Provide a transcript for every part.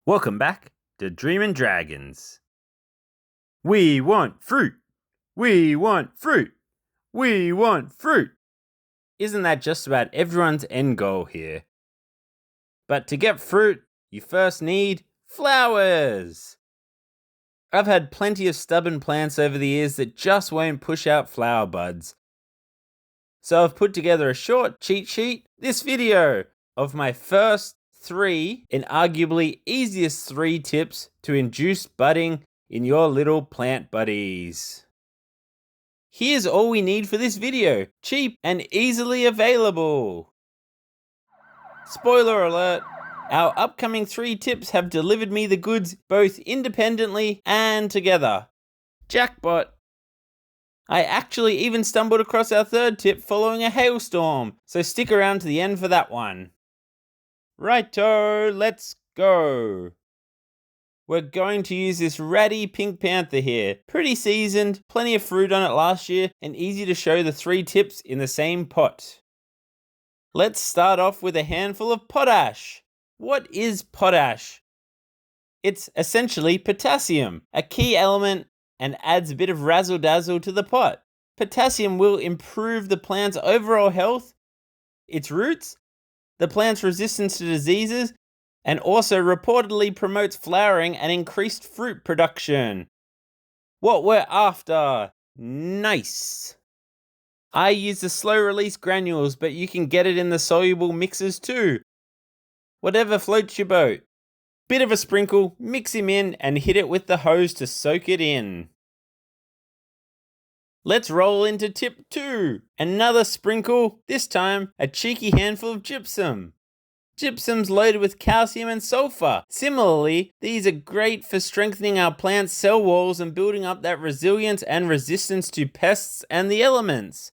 Welcome back to Dreamin' Dragons. We want fruit. We want fruit. We want fruit. Isn't that just about everyone's end goal here? But to get fruit, you first need flowers. I've had plenty of stubborn plants over the years that just won't push out flower buds. So I've put together a short cheat sheet, this video, of my first 3 and arguably easiest 3 tips to induce budding in your little plant buddies. Here's all we need for this video, cheap and easily available. Spoiler alert, our upcoming 3 tips have delivered me the goods both independently and together. Jackpot! I actually even stumbled across our 3rd tip following a hailstorm, so stick around to the end for that one. Righto, let's go! We're going to use this ratty pink panther here. Pretty seasoned, plenty of fruit on it last year, and easy to show the 3 tips in the same pot. Let's start off with a handful of potash. What is potash? It's essentially potassium, a key element, and adds a bit of razzle-dazzle to the pot. Potassium will improve the plant's overall health, its roots, the plant's resistance to diseases, and also reportedly promotes flowering and increased fruit production. What we're after. Nice. I use the slow-release granules, but you can get it in the soluble mixes too. Whatever floats your boat. Bit of a sprinkle, mix him in, and hit it with the hose to soak it in. Let's roll into tip 2. Another sprinkle, this time a cheeky handful of gypsum. Gypsum's loaded with calcium and sulfur. Similarly, these are great for strengthening our plant's cell walls and building up that resilience and resistance to pests and the elements.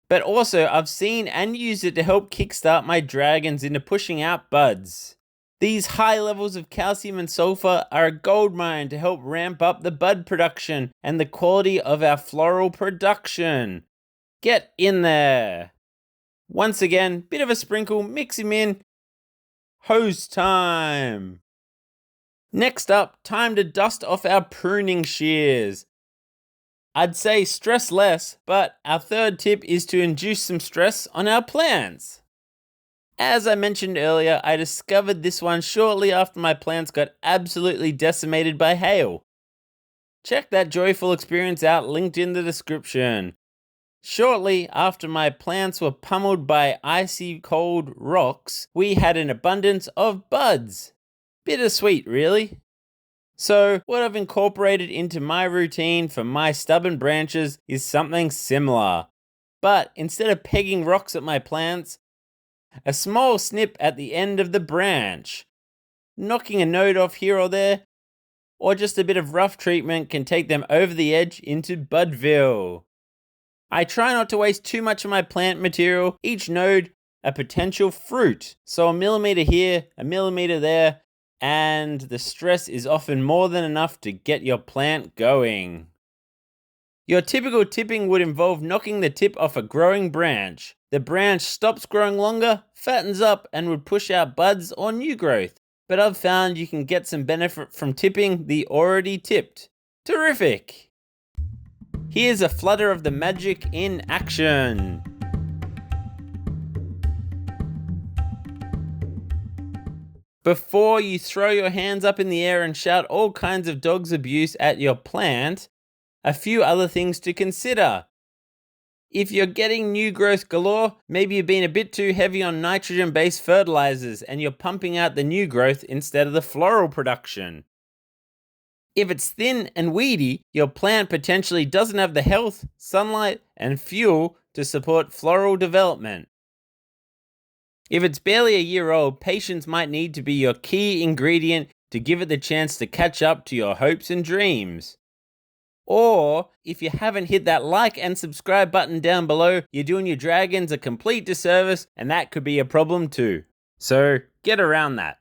But also, I've seen and used it to help kickstart my dragons into pushing out buds. These high levels of calcium and sulfur are a goldmine to help ramp up the bud production and the quality of our floral production. Get in there. Once again, bit of a sprinkle, mix him in. Hose time. Next up, time to dust off our pruning shears. I'd say stress less, but our 3rd tip is to induce some stress on our plants. As I mentioned earlier, I discovered this one shortly after my plants got absolutely decimated by hail. Check that joyful experience out linked in the description. Shortly after my plants were pummeled by icy cold rocks, we had an abundance of buds. Bittersweet, really. So what I've incorporated into my routine for my stubborn branches is something similar. But instead of pegging rocks at my plants, a small snip at the end of the branch. Knocking a node off here or there, or just a bit of rough treatment can take them over the edge into Budville. I try not to waste too much of my plant material, each node a potential fruit. So a millimeter here, a millimeter there, and the stress is often more than enough to get your plant going. Your typical tipping would involve knocking the tip off a growing branch. The branch stops growing longer, fattens up, and would push out buds or new growth. But I've found you can get some benefit from tipping the already tipped. Terrific! Here's a flutter of the magic in action. Before you throw your hands up in the air and shout all kinds of dog's abuse at your plant, a few other things to consider. If you're getting new growth galore, maybe you've been a bit too heavy on nitrogen-based fertilizers and you're pumping out the new growth instead of the floral production. If it's thin and weedy, your plant potentially doesn't have the health, sunlight, and fuel to support floral development. If it's barely a year old, patience might need to be your key ingredient to give it the chance to catch up to your hopes and dreams. Or, if you haven't hit that like and subscribe button down below, you're doing your dragons a complete disservice, and that could be a problem too. So, get around that.